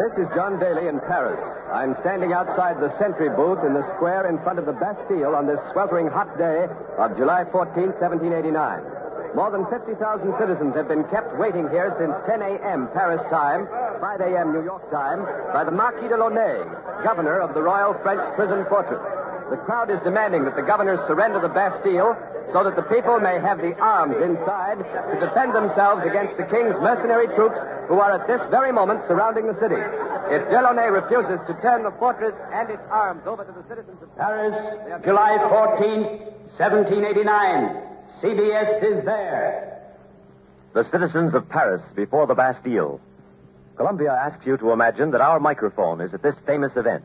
This is John Daly in Paris. I'm standing outside the sentry booth in the square in front of the Bastille on this sweltering hot day of July 14, 1789. More than 50,000 citizens have been kept waiting here since 10 a.m. Paris time, 5 a.m. New York time, by the Marquis de Launay, governor of the Royal French Prison Fortress. The crowd is demanding that the governor surrender the Bastille so that the people may have the arms inside to defend themselves against the king's mercenary troops who are at this very moment surrounding the city. If Delaunay refuses to turn the fortress and its arms over to the citizens of Paris, July 14, 1789. CBS is there. The citizens of Paris before the Bastille. Columbia asks you to imagine that our microphone is at this famous event.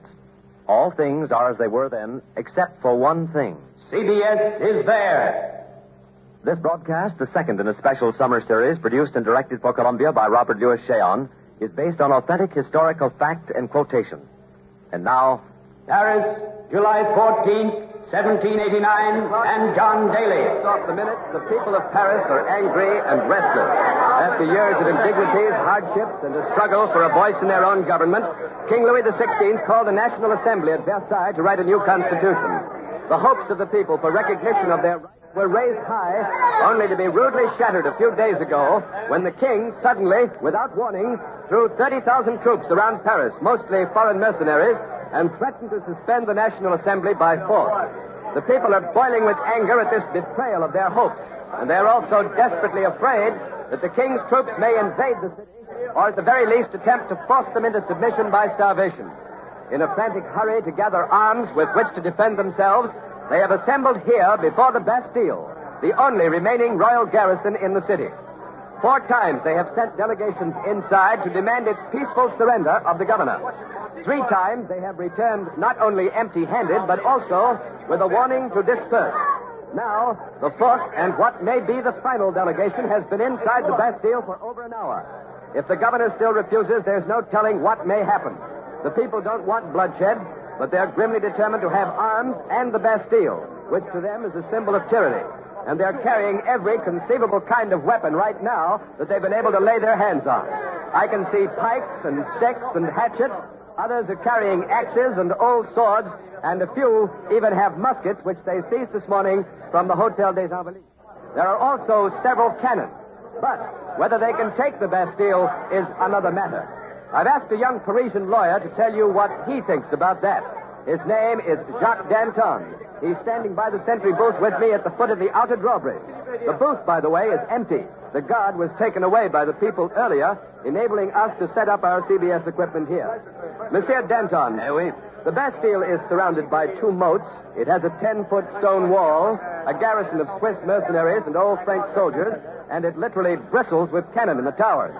All things are as they were then, except for one thing. CBS is there. This broadcast, the second in a special summer series produced and directed for Columbia by Robert Louis Cheon, is based on authentic historical fact and quotation. And now, Paris, July 14, 1789, and John Daly. Off the minute, the people of Paris are angry and restless. After years of indignities, hardships, and a struggle for a voice in their own government, King Louis XVI called the National Assembly at Versailles to write a new constitution. The hopes of the people for recognition of their rights were raised high, only to be rudely shattered a few days ago when the king suddenly, without warning, threw 30,000 troops around Paris, mostly foreign mercenaries, and threatened to suspend the National Assembly by force. The people are boiling with anger at this betrayal of their hopes, and they are also desperately afraid that the king's troops may invade the city, or at the very least attempt to force them into submission by starvation. In a frantic hurry to gather arms with which to defend themselves, they have assembled here before the Bastille, the only remaining royal garrison in the city. 4 times they have sent delegations inside to demand its peaceful surrender of the governor. 3 times they have returned not only empty-handed, but also with a warning to disperse. Now, the 4th and what may be the final delegation has been inside the Bastille for over an hour. If the governor still refuses, there's no telling what may happen. The people don't want bloodshed, but they're grimly determined to have arms and the Bastille, which to them is a symbol of tyranny. And they're carrying every conceivable kind of weapon right now that they've been able to lay their hands on. I can see pikes and sticks and hatchets. Others are carrying axes and old swords, and a few even have muskets, which they seized this morning from the Hotel des Invalides. There are also several cannons, but whether they can take the Bastille is another matter. I've asked a young Parisian lawyer to tell you what he thinks about that. His name is Jacques Danton. He's standing by the sentry booth with me at the foot of the outer drawbridge. The booth, by the way, is empty. The guard was taken away by the people earlier, enabling us to set up our CBS equipment here. Monsieur Danton, Oui. the Bastille is surrounded by 2 moats. It has a 10-foot stone wall, a garrison of Swiss mercenaries and old French soldiers, and it literally bristles with cannon in the towers.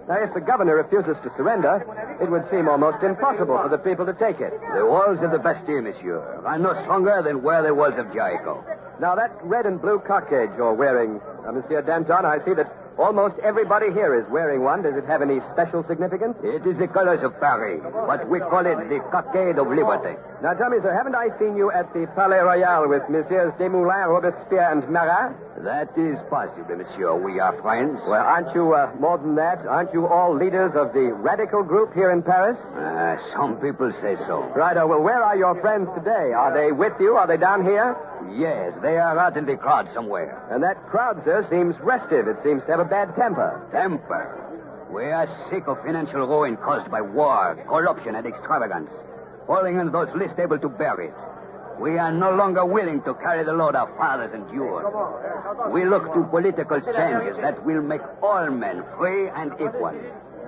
Now, if the governor refuses to surrender, it would seem almost impossible for the people to take it. The walls of the Bastille, monsieur, are no stronger than were the walls of Jericho. Now, that red and blue cockade you're wearing, Monsieur Danton, I see that almost everybody here is wearing one. Does it have any special significance? It is the colors of Paris, but we call it the cockade of liberty. Now, tell me, sir, haven't I seen you at the Palais Royal with Messieurs Desmoulins, Robespierre, and Marat? That is possible, monsieur. We are friends. Well, aren't you, more than that, aren't you all leaders of the radical group here in Paris? Some people say so. Right, well, where are your friends today? Are they with you? Are they down here? Yes, they are out in the crowd somewhere. And that crowd, sir, seems restive. It seems to have a bad temper. Temper? We are sick of financial ruin caused by war, corruption, and extravagance, falling on those least able to bear it. We are no longer willing to carry the load our fathers endured. We look to political changes that will make all men free and equal,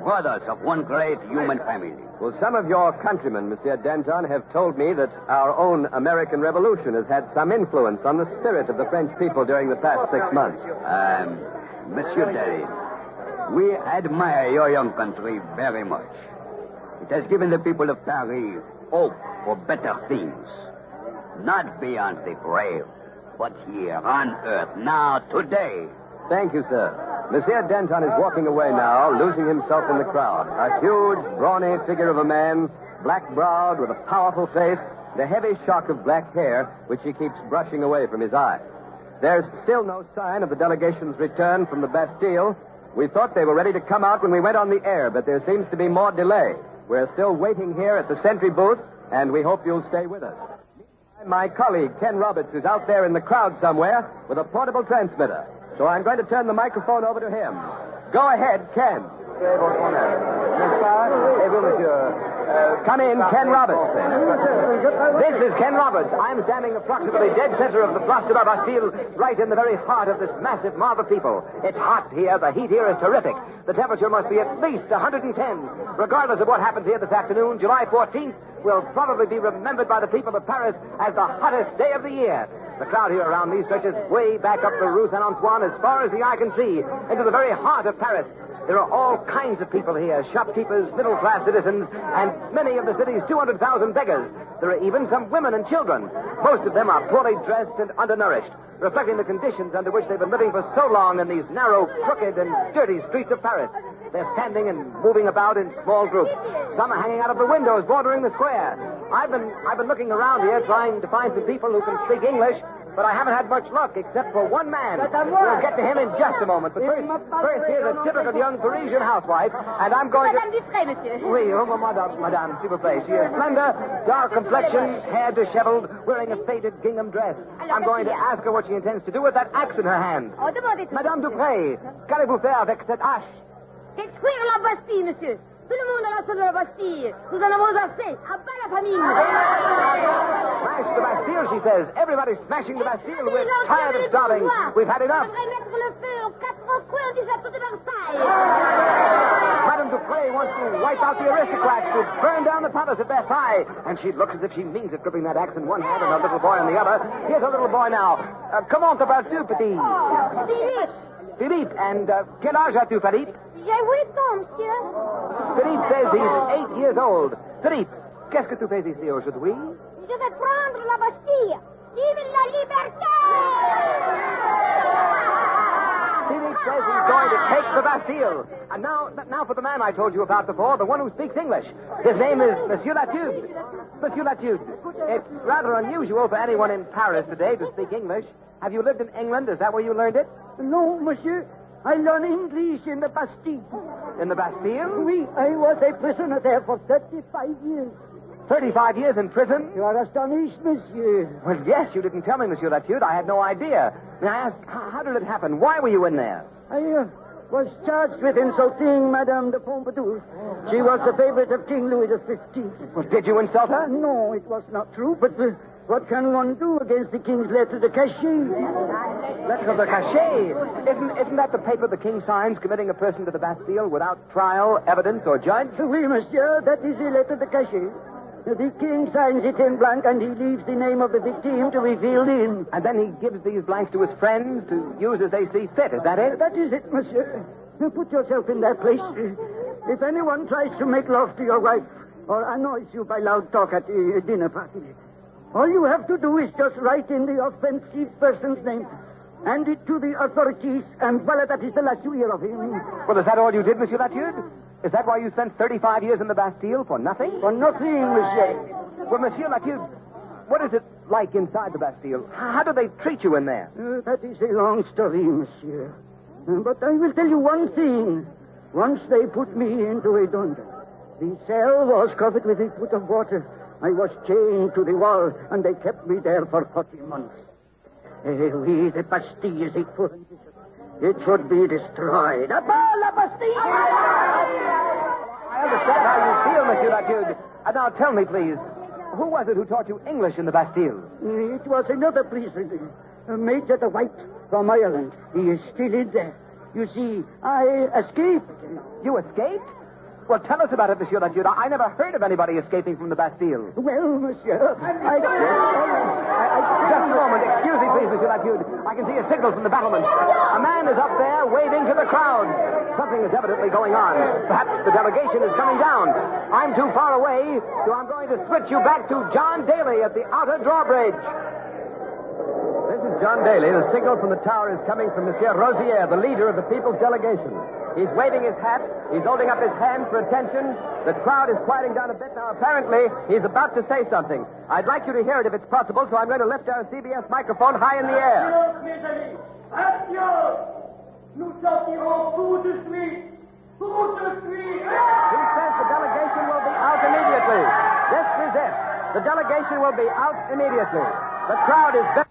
brothers of one great human family. Well, some of your countrymen, Monsieur Danton, have told me that our own American Revolution has had some influence on the spirit of the French people during the past 6 months. Monsieur Daly, we admire your young country very much. It has given the people of Paris hope for better things. Not beyond the grave, but here on earth, now, today. Thank you, sir. Monsieur Danton is walking away now, losing himself in the crowd. A huge, brawny figure of a man, black-browed, with a powerful face, the heavy shock of black hair, which he keeps brushing away from his eyes. There's still no sign of the delegation's return from the Bastille. We thought they were ready to come out when we went on the air, but there seems to be more delay. We're still waiting here at the sentry booth, and we hope you'll stay with us. My colleague, Ken Roberts, is out there in the crowd somewhere with a portable transmitter. So I'm going to turn the microphone over to him. Go ahead, Ken. Come in, Ken Roberts. This is Ken Roberts. I'm standing approximately dead center of the Place de la Bastille, right in the very heart of this massive mob of people. It's hot here. The heat here is terrific. The temperature must be at least 110. Regardless of what happens here this afternoon, July 14th will probably be remembered by the people of Paris as the hottest day of the year. The crowd here around me stretches way back up the Rue Saint-Antoine as far as the eye can see, into the very heart of Paris. There are all kinds of people here, shopkeepers, middle-class citizens, and many of the city's 200,000 beggars. There are even some women and children. Most of them are poorly dressed and undernourished, reflecting the conditions under which they've been living for so long in these narrow, crooked, and dirty streets of Paris. They're standing and moving about in small groups. Some are hanging out of the windows bordering the square. I've been looking around here trying to find some people who can speak English, but I haven't had much luck except for one man. We'll get to him in just a moment. But first here's a typical young Parisian housewife, and I'm going to... Madame Dupré, monsieur. Oui, madame, s'il vous plaît. She is slender, dark complexion, hair disheveled, wearing a faded gingham dress. I'm going to ask her what she intends to do with that axe in her hand. Oh, demandez-vous. Madame Dupré, qu'allez-vous faire avec cette hache? Détruire la Bastille, monsieur. Tout le monde a la de la Bastille. Nous en avons assez. À bas la famine. Smash the Bastille, she says. Everybody's smashing the Bastille. We're tired of starving. We've had enough. Mettre le feu aux quatre coins du château de Versailles. Madame Dupré wants to wipe out the aristocrats, to burn down the palace at Versailles. And she looks as if she means it, gripping that axe in one hand and a little boy in the other. Here's a little boy now. Comment t'appelles-tu, petit? Philippe. Philippe. And quel âge as-tu, Philippe? J'ai 8 ans, monsieur. Philippe says he's 8 years old. Philippe, qu'est-ce que tu fais ici aujourd'hui? Je vais prendre la Bastille. Vive la liberté! Philippe says he's going to take the Bastille. And now for the man I told you about before, the one who speaks English. His name is Monsieur Latude. Monsieur Latude, it's rather unusual for anyone in Paris today to speak English. Have you lived in England? Is that where you learned it? No, monsieur. I learned English in the Bastille. In the Bastille? Oui, I was a prisoner there for 35 years. 35 years in prison? You are astonished, monsieur. Well, yes, you didn't tell me, Monsieur Latude. I had no idea. May I ask, how did it happen? Why were you in there? I was charged with insulting Madame de Pompadour. She was the favorite of King Louis XV. Well, did you insult her? No, it was not true, but what can one do against the king's lettre de cachet? Lettre de cachet? Isn't that the paper the king signs committing a person to the Bastille without trial, evidence, or judge? Oui, monsieur, that is a lettre de cachet. The king signs it in blank, and he leaves the name of the victim to be filled in. And then he gives these blanks to his friends to use as they see fit. Is that it? That is it, monsieur. Now put yourself in that place. If anyone tries to make love to your wife or annoys you by loud talk at a dinner party, all you have to do is just write in the offensive person's name, hand it to the authorities, and voila, that is the last you hear of him. Well, is that all you did, Monsieur Latude? Is that why you spent 35 years in the Bastille? For nothing? For nothing, monsieur. Well, Monsieur Latude, what is it like inside the Bastille? How do they treat you in there? That is a long story, monsieur. But I will tell you one thing. Once they put me into a dungeon. The cell was covered with a foot of water. I was chained to the wall, and they kept me there for 40 months. Oui, the Bastille is a foreign vision. It should be destroyed. À bas la Bastille! I understand how you feel, Monsieur Latude. And now tell me, please, who was it who taught you English in the Bastille? It was another prisoner, Major de White from Ireland. He is still in there. You see, I escaped. You escaped? Well, tell us about it, Monsieur Latude. I never heard of anybody escaping from the Bastille. Well, monsieur, Just a moment. Excuse me, please, Monsieur Latude. I can see a signal from the battlement. A man is up there waving to the crowd. Something is evidently going on. Perhaps the delegation is coming down. I'm too far away, so I'm going to switch you back to John Daly at the outer drawbridge. This is John Daly. The signal from the tower is coming from Monsieur Rosier, the leader of the people's delegation. He's waving his hat. He's holding up his hand for attention. The crowd is quieting down a bit now. Apparently, he's about to say something. I'd like you to hear it if it's possible, so I'm going to lift our CBS microphone high in the air. Silence, mes amis. Action! Nous sortirons tout de suite. Tout de suite. He says the delegation will be immediately. This is it. The delegation will be out immediately. The crowd is very...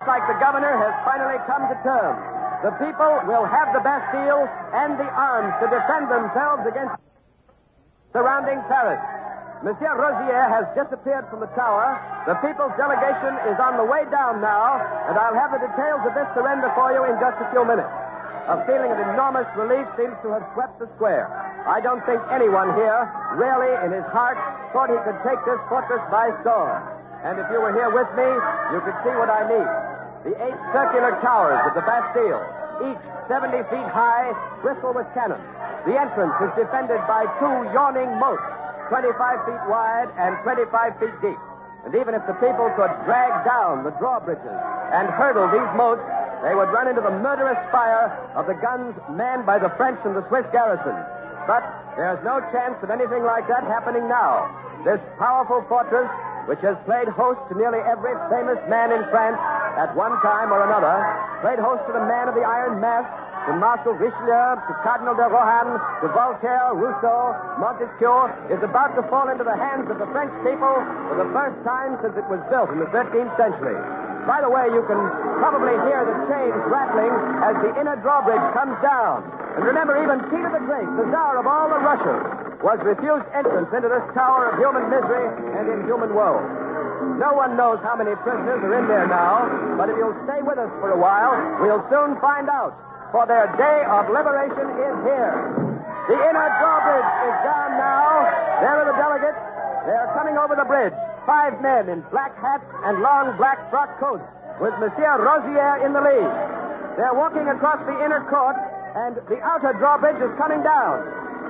like the governor has finally come to terms. The people will have the Bastille and the arms to defend themselves against surrounding Paris. Monsieur Rosier has disappeared from the tower. The people's delegation is on the way down now, and I'll have the details of this surrender for you in just a few minutes. A feeling of enormous relief seems to have swept the square. I don't think anyone here really, in his heart, thought he could take this fortress by storm. And if you were here with me, you could see what I mean. The 8 circular towers of the Bastille, each 70 feet high, bristle with cannon. The entrance is defended by 2 yawning moats, 25 feet wide and 25 feet deep. And even if the people could drag down the drawbridges and hurdle these moats, they would run into the murderous fire of the guns manned by the French and the Swiss garrison. But there's no chance of anything like that happening now. This powerful fortress, which has played host to nearly every famous man in France at one time or another, played host to the man of the Iron Mask, to Marshal Richelieu, to Cardinal de Rohan, to Voltaire, Rousseau, Montesquieu, is about to fall into the hands of the French people for the first time since it was built in the 13th century. By the way, you can probably hear the chains rattling as the inner drawbridge comes down. And remember, even Peter the Great, the Tsar of all the Russias, was refused entrance into this tower of human misery and inhuman woe. No one knows how many prisoners are in there now, but if you'll stay with us for a while, we'll soon find out. For their day of liberation is here. The inner drawbridge is down now. There are the delegates. They are coming over the bridge. 5 men in black hats and long black frock coats, with Monsieur Rosier in the lead. They're walking across the inner court, and the outer drawbridge is coming down.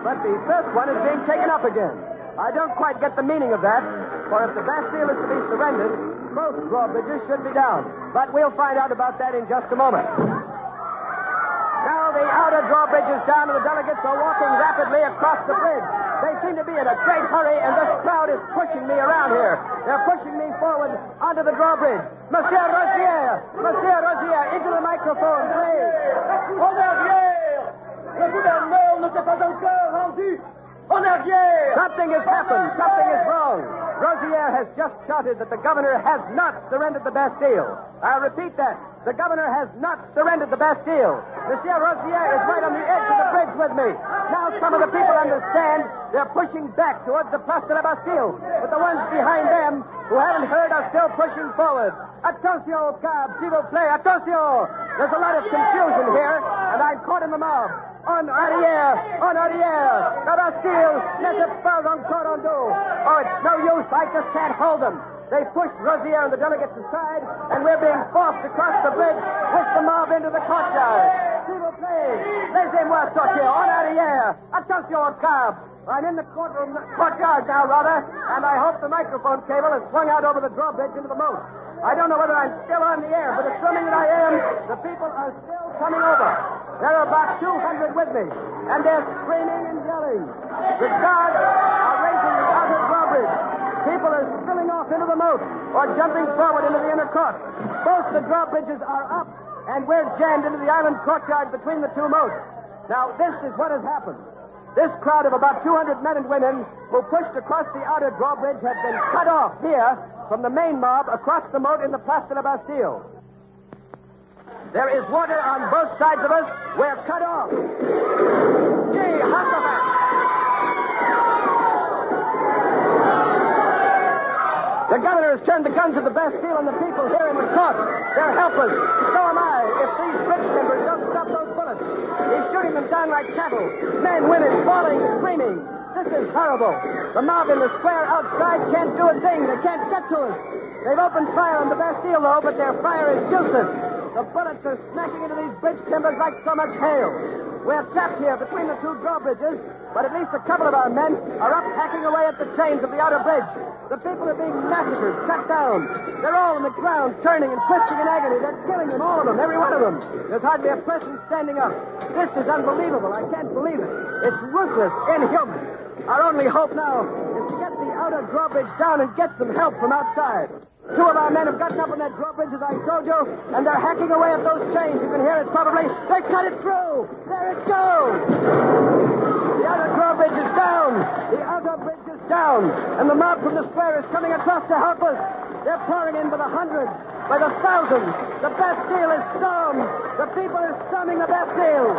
But the first one is being taken up again. I don't quite get the meaning of that, for if the Bastille is to be surrendered, both drawbridges should be down. But we'll find out about that in just a moment. Now the outer drawbridge is down, and the delegates are walking rapidly across the bridge. They seem to be in a great hurry, and this crowd is pushing me around here. They're pushing me forward onto the drawbridge. Monsieur Rosier! Monsieur Rosier, into the microphone, please. En arrière! Le gouverneur ne s'est pas encore rendu! En arrière! Something has happened. Something is wrong. Rosier has just shouted that the governor has not surrendered the Bastille. I'll repeat that. The governor has not surrendered the Bastille. Monsieur Rosier is right on the edge of the bridge with me. Now some of the people understand. They're pushing back towards the Place de la Bastille. But the ones behind them who haven't heard are still pushing forward. Attention, cab, s'il vous plaît, attention! There's a lot of confusion here, and I'm caught in the mob. En arrière! En arrière! La Bastille n'était pas encore en dos. Oh, it's no use. I just can't hold them. They pushed Rosier and the delegates aside, and we're being forced across the bridge with the mob into the courtyard. S'il vous plaît, laissez-moi sortir. En arrière! Attention, cab! I'm in the courtyard now, rather, and I hope the microphone cable is swung out over the drawbridge into the moat. I don't know whether I'm still on the air, but assuming that I am, the people are still coming over. There are about 200 with me, and they're screaming and yelling. The guards are raising the outer drawbridge. People are spilling off into the moat or jumping forward into the inner court. Both the drawbridges are up, and we're jammed into the island courtyard between the 2 moats. Now, this is what has happened. This crowd of about 200 men and women who pushed across the outer drawbridge have been cut off here from the main mob across the moat in the Place de la Bastille. There is water on both sides of us. We're cut off. Gee, Huckleback! The governor has turned the guns of the Bastille on the people here in the court. They're helpless. So am I. If these bridge members don't stop those bullets. He's shooting them down like cattle. Men, women, falling, screaming. This is horrible. The mob in the square outside can't do a thing. They can't get to us. They've opened fire on the Bastille, though, but their fire is useless. The bullets are smacking into these bridge timbers like so much hail. We're trapped here between the 2 drawbridges, but at least a couple of our men are up hacking away at the chains of the outer bridge. The people are being massacred, cut down. They're all on the ground, turning and twisting in agony. They're killing them, all of them, every one of them. There's hardly a person standing up. This is unbelievable. I can't believe it. It's ruthless, inhuman. Our only hope now is to get the outer drawbridge down and get some help from outside. 2 of our men have gotten up on that drawbridge, as I told you, and they're hacking away at those chains. You can hear it probably. They cut it through. There it goes. The outer drawbridge drawbridge is down. The outer bridge is down. And the mob from the square is coming across to help us. They're pouring in by the hundreds, by the thousands. The Bastille is stormed. The people are storming the Bastille.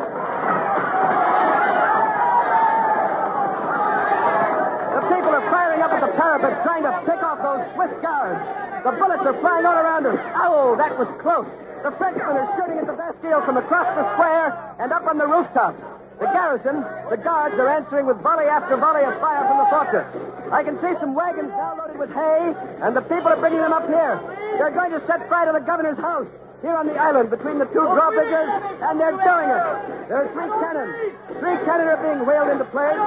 The people are firing up at the parapets, trying to pick off those Swiss guards. The bullets are flying all around us. Oh, that was close. The Frenchmen are shooting at the Bastille from across the square and up on the rooftops. The garrison, the guards, are answering with volley after volley of fire from the fortress. I can see some wagons now loaded with hay, and the people are bringing them up here. They're going to set fire to the governor's house here on the island between the two drawbridges, and they're doing it. There are 3 cannon. 3 cannon are being wheeled into place.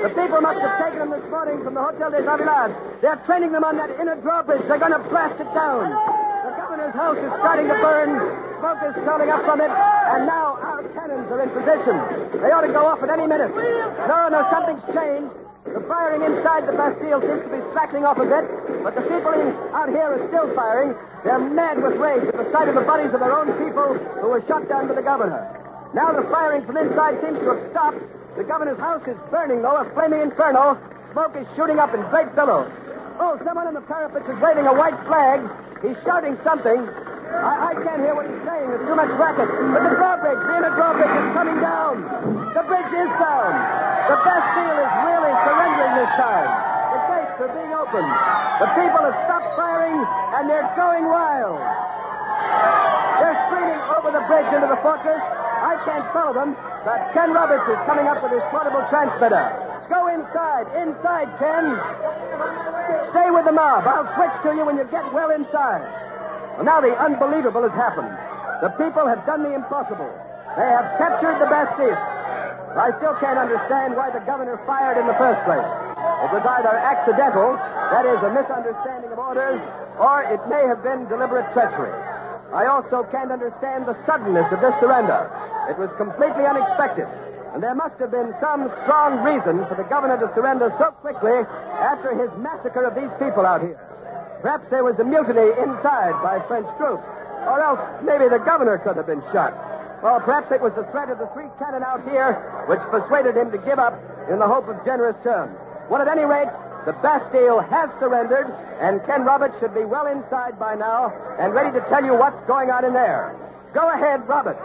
The people must have taken them this morning from the Hotel des Avilages. They're training them on that inner drawbridge. They're going to blast it down. The governor's house is starting to burn. Smoke is curling up from it, and now our cannons are in position. They ought to go off at any minute. No, something's changed. The firing inside the Bastille seems to be slackening off a bit, but the people out here are still firing. They're mad with rage at the sight of the bodies of their own people who were shot down to the governor. Now the firing from inside seems to have stopped. The governor's house is burning, though, a flaming inferno. Smoke is shooting up in great billows. Oh, someone on the parapets is waving a white flag. He's shouting something. I can't hear what he's saying. There's too much racket. But the inner drawbridge is coming down. The bridge is down. The Bastille is really surrendering this time. The gates are being opened. The people have stopped firing, and they're going wild. They're streaming over the bridge into the fortress. I can't follow them, but Ken Roberts is coming up with his portable transmitter. Go inside. Inside, Ken. Stay with the mob. I'll switch to you when you get well inside. Well, now the unbelievable has happened. The people have done the impossible. They have captured the Bastille. I still can't understand why the governor fired in the first place. It was either accidental, that is, a misunderstanding of orders, or it may have been deliberate treachery. I also can't understand the suddenness of this surrender. It was completely unexpected, and there must have been some strong reason for the governor to surrender so quickly after his massacre of these people out here. Perhaps there was a mutiny inside by French troops, or else maybe the governor could have been shot. Or perhaps it was the threat of the 3 cannon out here which persuaded him to give up in the hope of generous terms. Well, at any rate, the Bastille has surrendered, and Ken Roberts should be well inside by now and ready to tell you what's going on in there. Go ahead, Roberts.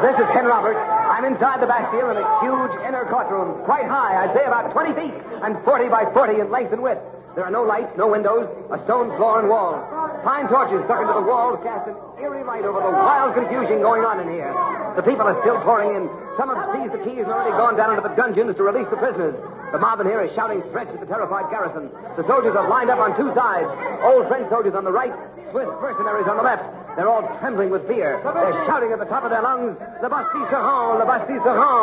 This is Ken Roberts. I'm inside the Bastille in a huge inner courtroom, quite high, I'd say about 20 feet, and 40 by 40 in length and width. There are no lights, no windows, a stone floor and walls. Pine torches stuck into the walls cast an eerie light over the wild confusion going on in here. The people are still pouring in. Some have seized the keys and already gone down into the dungeons to release the prisoners. The mob in here is shouting threats at the terrified garrison. The soldiers are lined up on 2 sides. Old French soldiers on the right, Swiss mercenaries on the left. They're all trembling with fear. They're shouting at the top of their lungs, "Le Bastille se rend! Le Bastille se rend!"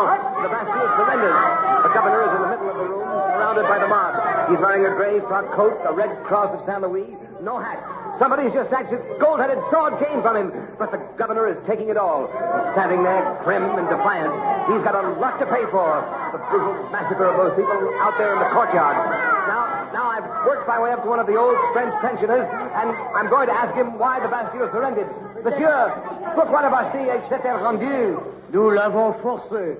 The Bastille surrenders. The governor is in the middle of the room, surrounded by the mob. He's wearing a gray frock coat, a red cross of Saint Louis, no hat. Somebody's just snatched his gold-headed sword cane from him, but the governor is taking it all. He's standing there, prim and defiant. He's got a lot to pay for. The brutal massacre of those people out there in the courtyard. Now I've worked my way up to one of the old French pensioners, and I'm going to ask him why the Bastille surrendered. Monsieur, pourquoi la Bastille s'est-elle rendue? Nous l'avons forcé.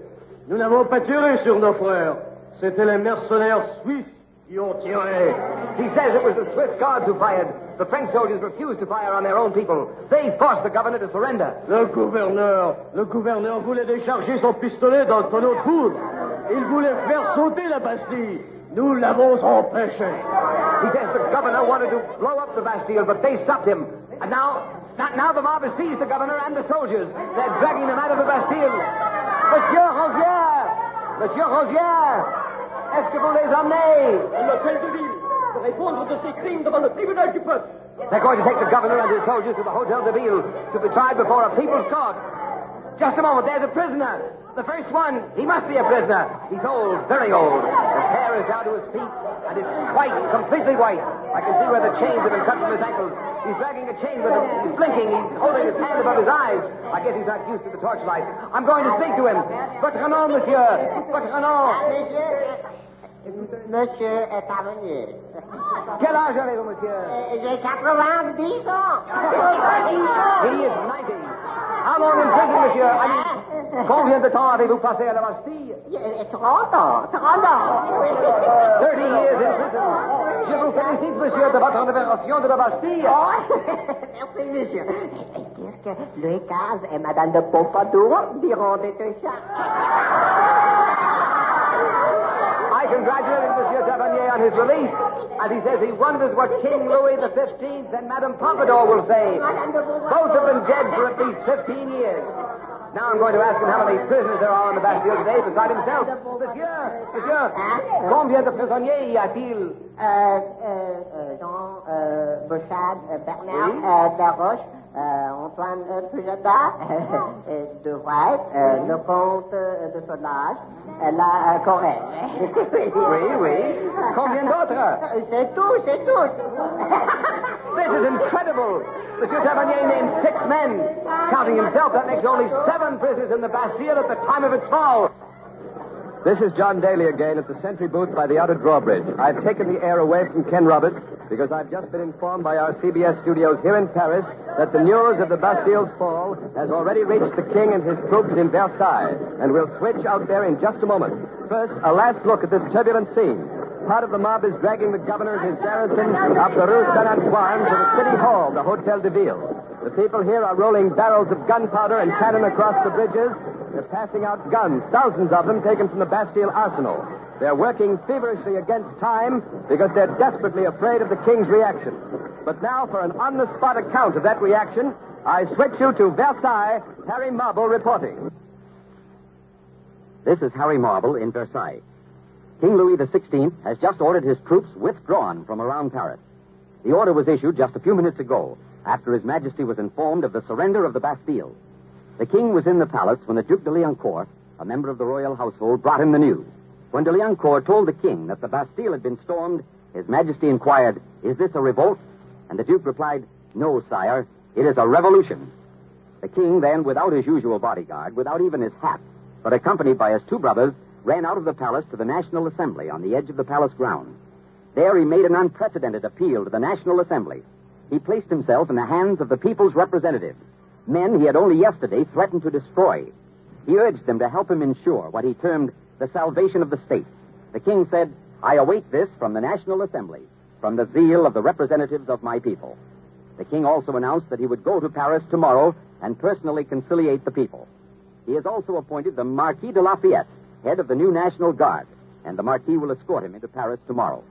Nous n'avons pas tiré sur nos frères. C'étaient les mercenaires suisses qui ont tiré. He says it was the Swiss guards who fired. The French soldiers refused to fire on their own people. They forced the governor to surrender. Le gouverneur voulait décharger son pistolet dans le tonneau de poudre. Il voulait faire sauter la Bastille. Nous l'avons empêché. He says the governor wanted to blow up the Bastille, but they stopped him. And now the mob has seized the governor and the soldiers. They're dragging them out of the Bastille. Monsieur Rosière, est-ce que vous les emmenez? L'hôtel de ville, pour répondre de ses crimes devant le tribunal du peuple. They're going to take the governor and his soldiers to the Hotel de Ville to be tried before a people's court. Just a moment, there's a prisoner. The first one, he must be a prisoner. He's old, very old. His hair is down to his feet, and it's white, completely white. I can see where the chains have been cut from his ankles. He's dragging a chain with him. He's blinking. He's holding his hand above his eyes. I guess he's not used to the torchlight. I'm going to speak to him. Votre nom, monsieur. Votre nom. Monsieur est parvenu. Quel âge avez-vous, monsieur? J'ai 90 ans. He is 90. How long in prison, monsieur? Combien de temps avez-vous passé à la Bastille? 30 ans. 30 years in prison. Je vous félicite, monsieur, de votre libération de la Bastille. Merci, monsieur. Qu'est-ce que Louis XV et Madame de Pompadour diront de tout ça? I congratulated Monsieur Tavernier on his release, and he says he wonders what King Louis XV and Madame Pompadour will say. Both have been dead for at least 15 years. Now I'm going to ask him how many prisoners there are on the Bastille today beside himself. Monsieur, combien de prisonniers y a-t-il? Jean, Bouchard, Bernard, Laroche, Antoine Pujata, De Wright, le comte de Solange, la Corrège. Oui. Combien d'autres? C'est tout. This is incredible. Monsieur Tavernier named 6 men. Counting himself, that makes only 7 prisoners in the Bastille at the time of its fall. This is John Daly again at the sentry booth by the outer drawbridge. I've taken the air away from Ken Roberts because I've just been informed by our CBS studios here in Paris that the news of the Bastille's fall has already reached the king and his troops in Versailles, and we'll switch out there in just a moment. First, a last look at this turbulent scene. Part of the mob is dragging the governor and his garrison up the Rue Saint-Antoine to the city hall, the Hotel de Ville. The people here are rolling barrels of gunpowder and cannon across the bridges. They're passing out guns, thousands of them taken from the Bastille arsenal. They're working feverishly against time because they're desperately afraid of the king's reaction. But now, for an on-the-spot account of that reaction, I switch you to Versailles. Harry Marble reporting. This is Harry Marble in Versailles. King Louis XVI has just ordered his troops withdrawn from around Paris. The order was issued just a few minutes ago, after His Majesty was informed of the surrender of the Bastille. The king was in the palace when the Duc de Liancourt, a member of the royal household, brought him the news. When de Liancourt told the king that the Bastille had been stormed, His Majesty inquired, "Is this a revolt?" And the Duke replied, "No, sire, it is a revolution." The king then, without his usual bodyguard, without even his hat, but accompanied by his 2 brothers, ran out of the palace to the National Assembly on the edge of the palace ground. There he made an unprecedented appeal to the National Assembly. He placed himself in the hands of the people's representatives, men he had only yesterday threatened to destroy. He urged them to help him ensure what he termed the salvation of the state. The king said, "I await this from the National Assembly, from the zeal of the representatives of my people." The king also announced that he would go to Paris tomorrow and personally conciliate the people. He has also appointed the Marquis de Lafayette, head of the new National Guard, and the Marquis will escort him into Paris tomorrow.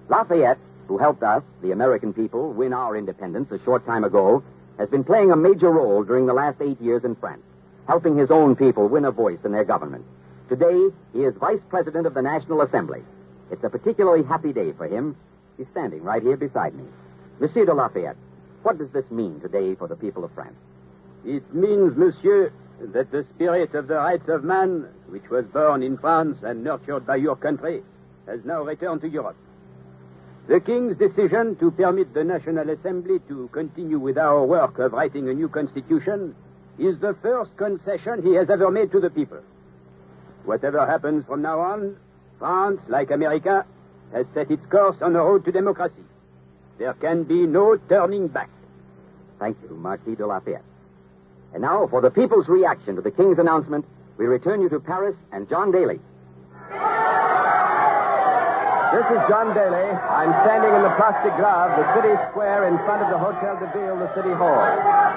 Lafayette, who helped us, the American people, win our independence a short time ago, has been playing a major role during the last 8 years in France, helping his own people win a voice in their government. Today, he is Vice President of the National Assembly. It's a particularly happy day for him. He's standing right here beside me. Monsieur de Lafayette, what does this mean today for the people of France? It means, monsieur, that the spirit of the rights of man, which was born in France and nurtured by your country, has now returned to Europe. The King's decision to permit the National Assembly to continue with our work of writing a new constitution is the first concession he has ever made to the people. Whatever happens from now on, France, like America, has set its course on the road to democracy. There can be no turning back. Thank you, Marquis de Lafayette. And now, for the people's reaction to the King's announcement, we return you to Paris and John Daly. This is John Daly. I'm standing in the Place de Grève, the city square in front of the Hotel de Ville, the city hall.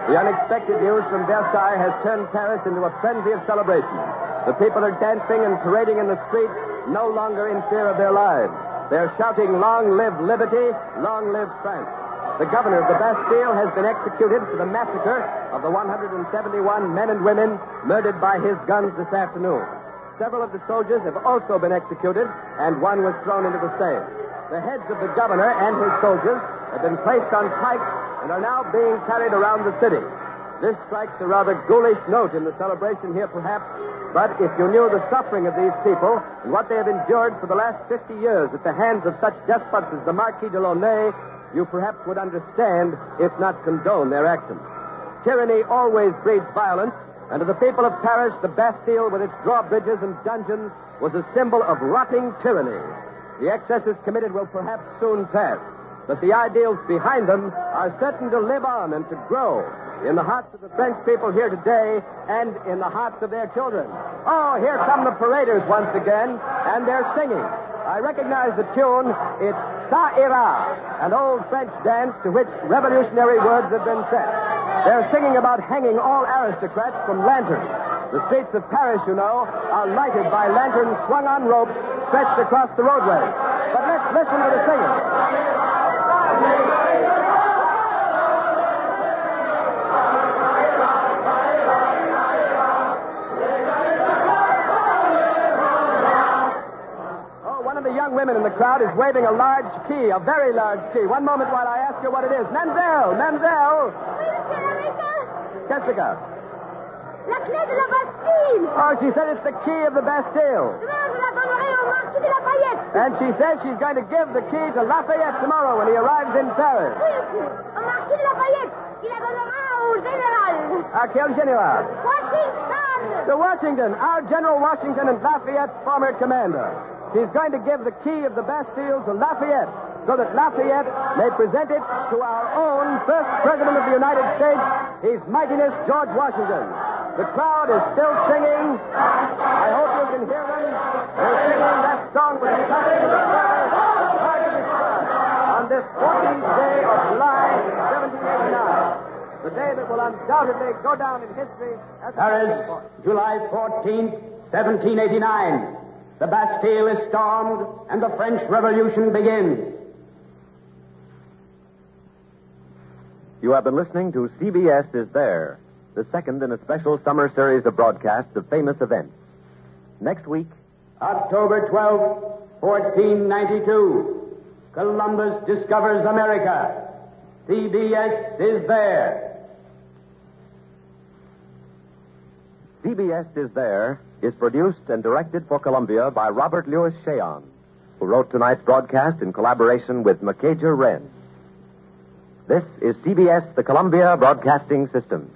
The unexpected news from Versailles has turned Paris into a frenzy of celebration. The people are dancing and parading in the streets, no longer in fear of their lives. They're shouting, "Long live liberty, long live France." The governor of the Bastille has been executed for the massacre of the 171 men and women murdered by his guns this afternoon. Several of the soldiers have also been executed, and one was thrown into the Seine. The heads of the governor and his soldiers have been placed on pikes and are now being carried around the city. This strikes a rather ghoulish note in the celebration here, perhaps, but if you knew the suffering of these people and what they have endured for the last 50 years at the hands of such despots as the Marquis de Launay, you perhaps would understand, if not condone, their actions. Tyranny always breeds violence, and to the people of Paris, the Bastille, with its drawbridges and dungeons, was a symbol of rotting tyranny. The excesses committed will perhaps soon pass, but the ideals behind them are certain to live on and to grow. in the hearts of the French people here today and in the hearts of their children. Oh, here come the paraders once again, and they're singing. I recognize the tune. It's Ça Ira, an old French dance to which revolutionary words have been set. They're singing about hanging all aristocrats from lanterns. The streets of Paris, you know, are lighted by lanterns swung on ropes stretched across the roadway. But let's listen to the singing. Young women in the crowd is waving a large key, a very large key. One moment while I ask her what it is. Mademoiselle! Oui, monsieur l'Américain. Qu'est-ce que c'est? La clé de la Bastille. Oh, she said it's the key of the Bastille. Demain, je la donnerai au Marquis de Lafayette. And she says she's going to give the key to Lafayette tomorrow when he arrives in Paris. Oui, monsieur. Au Marquis de Lafayette. Il la donnera au général. À quel général? Washington. To Washington. Our General Washington and Lafayette's former commander. She's going to give the key of the Bastille to Lafayette so that Lafayette may present it to our own first President of the United States, His Mightiness George Washington. The crowd is still singing. I hope you can hear them. They're singing that song with the country of the heart of the crowd on this 14th day of July, 1789. The day that will undoubtedly go down in history as Paris, July 14th, 1789. The Bastille is stormed, and the French Revolution begins. You have been listening to CBS Is There, the second in a special summer series of broadcasts of famous events. Next week, October 12th, 1492. Columbus discovers America. CBS is there. CBS Is There is produced and directed for Columbia by Robert Louis Cheon, who wrote tonight's broadcast in collaboration with Macaja Wren. This is CBS, the Columbia Broadcasting System.